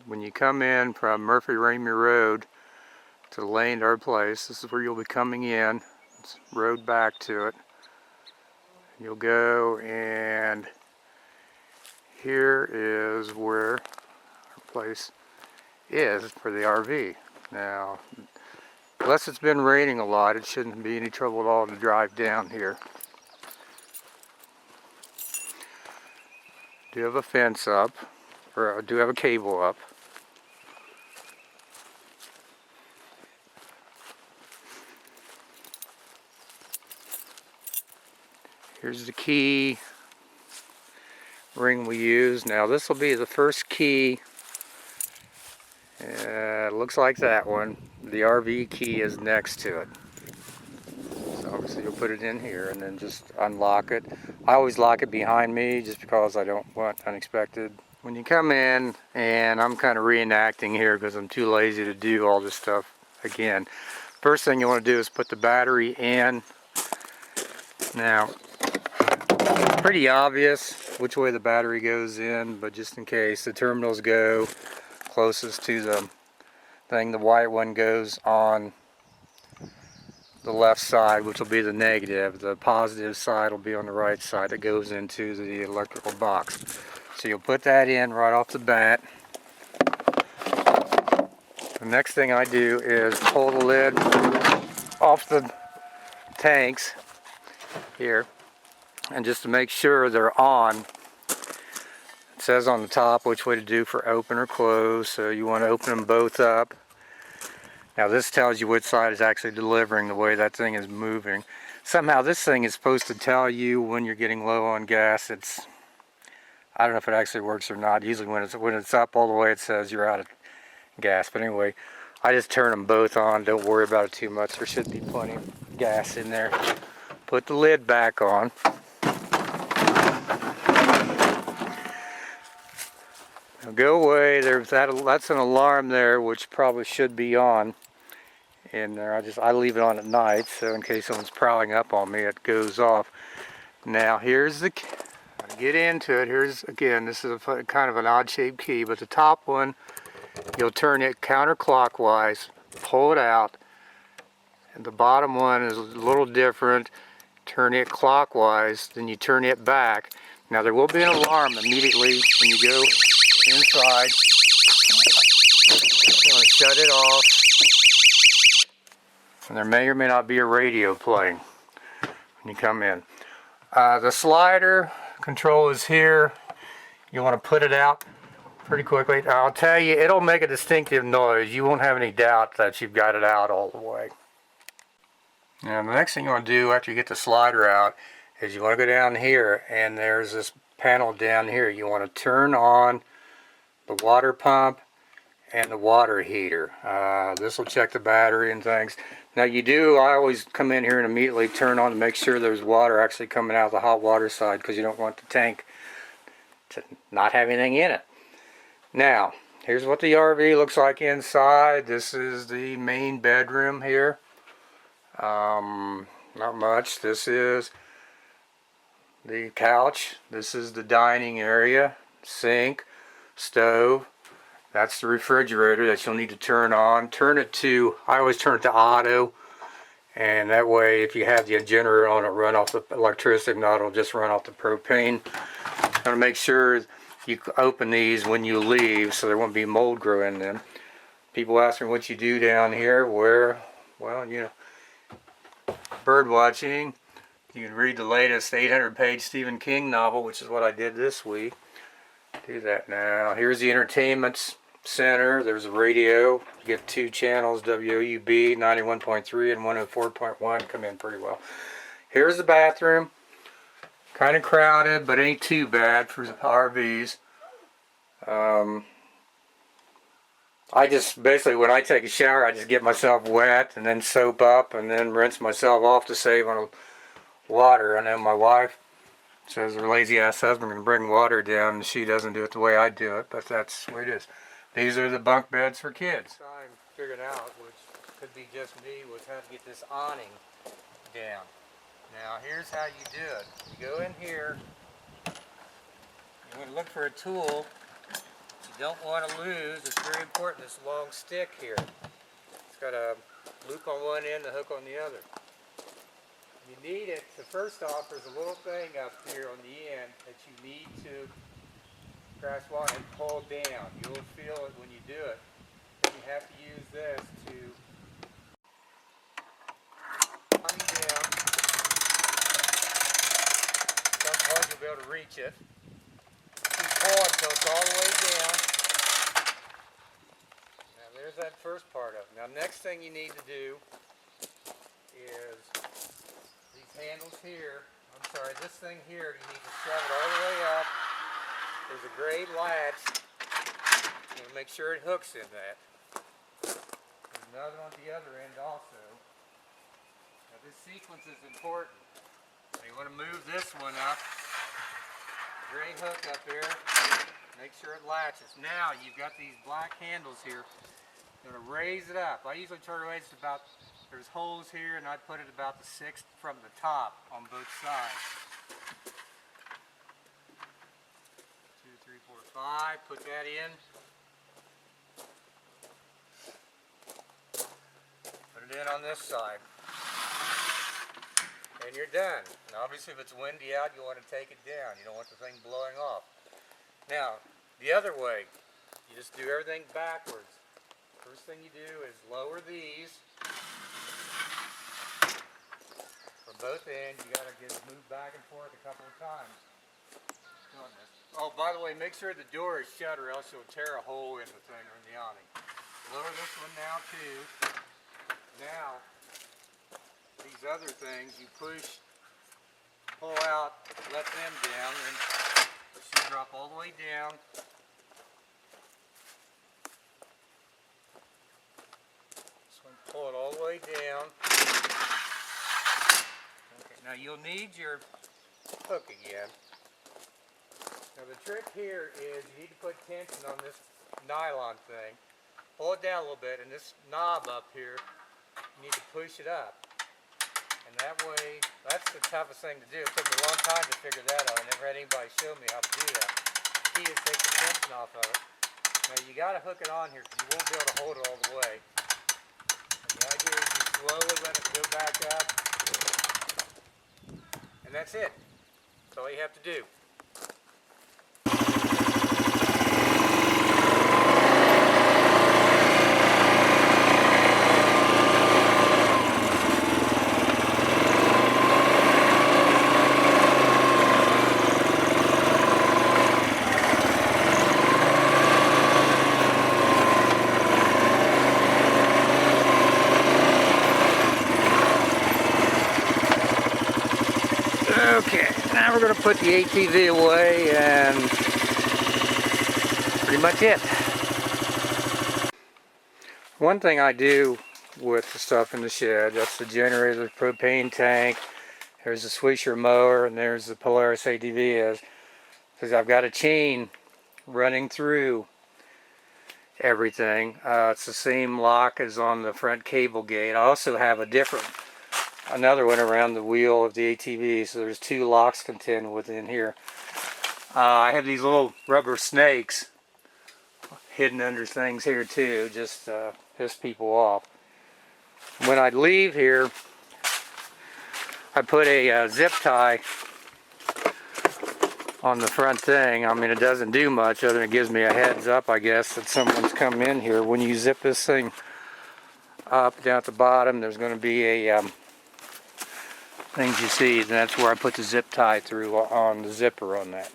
when you come in from Murphy Ramey Road to the lane to our place, this is where you'll be coming in. It's road back to it. You'll go, and here is where our place is for the RV. Now, unless it's been raining a lot, it shouldn't be any trouble at all to drive down here. Do have a fence up, or I do have a cable up. Here's the key ring we use. Now this will be the first key. It looks like that one. The RV key is next to it. So obviously you'll put it in here and then just unlock it. I always lock it behind me just because I don't want unexpected. When you come in, and I'm kind of reenacting here because I'm too lazy to do all this stuff again. First thing you want to do is put the battery in. Now, it's pretty obvious which way the battery goes in, but just in case, the terminals go closest to the thing. The white one goes on the left side, which will be the negative. The positive side will be on the right side that goes into the electrical box. So you'll put that in right off the bat. The next thing I do is pull the lid off the tanks here, and just to make sure they're on, it says on the top which way to do for open or close, so you want to open them both up. Now this tells you which side is actually delivering, the way that thing is moving. Somehow this thing is supposed to tell you when you're getting low on gas. I don't know if it actually works or not. Usually when it's up all the way, it says you're out of gas. But anyway, I just turn them both on. Don't worry about it too much. There should be plenty of gas in there. Put the lid back on. Now go away. That's an alarm there, which probably should be on in there. I leave it on at night, so in case someone's prowling up on me, it goes off. Now here's the key. Get into it. Here's, again, this is kind of an odd shaped key, but the top one, you'll turn it counterclockwise, pull it out, and the bottom one is a little different. Turn it clockwise, then you turn it back. Now there will be an alarm immediately when you go inside. You want to shut it off, and there may or may not be a radio playing when you come in. The slider control is here. You want to put it out pretty quickly. I'll tell you, it'll make a distinctive noise. You won't have any doubt that you've got it out all the way. Now the next thing you want to do after you get the slider out is you want to go down here, and there's this panel down here. You want to turn on the water pump and the water heater. This will check the battery and things. Now I always come in here and immediately turn on to make sure there's water actually coming out of the hot water side, because you don't want the tank to not have anything in it. Now, here's what the RV looks like inside. This is the main bedroom here. Not much. This is the couch. This is the dining area, sink, stove. That's the refrigerator that you'll need to turn on. I always turn it to auto, and that way if you have the generator on, it'll run off the electricity. If not, it'll just run off the propane. I'm going to make sure you open these when you leave so there won't be mold grow in them. People ask me what you do down here. Well, bird watching. You can read the latest 800-page Stephen King novel, which is what I did this week. Do that now. Here's the entertainment center. There's a radio. You get 2 channels, WOUB 91.3 and 104.1. Come in pretty well. Here's the bathroom. Kind of crowded, but ain't too bad for RVs. I just basically, when I take a shower, I just get myself wet and then soap up and then rinse myself off to save on water. I know my wife says her lazy ass husband can bring water down, and she doesn't do it the way I do it, but that's the way it is. These are the bunk beds for kids. I figured out, which could be just me, was how to get this awning down. Now here's how you do it. You go in here, you want to look for a tool to don't want to lose, it's very important, this long stick here. It's got a loop on one end, a hook on the other. You need it, so first off, there's a little thing up here on the end that you need to press one and pull down. You'll feel it when you do it. Then you have to use this to come down. Sometimes you'll be able to reach it. You pull until it's all the way down. Now there's that first part of it. Now next thing you need to do is these handles here, this thing here, you need to shove it all the way up. There's a gray latch. You want to make sure it hooks in that. There's another on the other end also. Now this sequence is important. So you want to move this one up. Gray hook up there. Make sure it latches. Now you've got these black handles here. You're going to raise it up. I usually try to raise it about, there's holes here, and I put it about the 6th from the top on both sides. 2, 3, 4, 5. Put that in. Put it in on this side. And you're done. Now obviously if it's windy out, you want to take it down. You don't want the thing blowing off. Now, the other way, you just do everything backwards. First thing you do is lower these. From both ends, you got to just move back and forth a couple of times. Oh, by the way, make sure the door is shut or else you'll tear a hole in the thing or in the awning. Lower this one now too. Now, these other things you push, pull out, let them down, and you drop all the way down. This one, pull it all the way down. Okay, now you'll need your hook again. Now the trick here is you need to put tension on this nylon thing. Pull it down a little bit, and this knob up here, you need to push it up. And that way, that's the toughest thing to do. It took me a long time to figure that out. I never had anybody show me how to do that. The key is take the tension off of it. Now you got to hook it on here because you won't be able to hold it all the way. And the idea is you slowly let it go back up. And that's it. That's all you have to do. Okay, now we're going to put the ATV away, and pretty much it. One thing I do with the stuff in the shed, that's the generator, the propane tank, there's the Swisher mower, and there's the Polaris ATV, is because I've got a chain running through everything. It's the same lock as on the front cable gate. I also have another one around the wheel of the ATV, so there's 2 locks contained within here. I have these little rubber snakes hidden under things here too, just piss people off. When I leave here, I put a zip tie on the front thing. I mean, it doesn't do much other than it gives me a heads up, I guess, that someone's come in here. When you zip this thing up down at the bottom, there's going to be a things you see, and that's where I put the zip tie through on the zipper on that.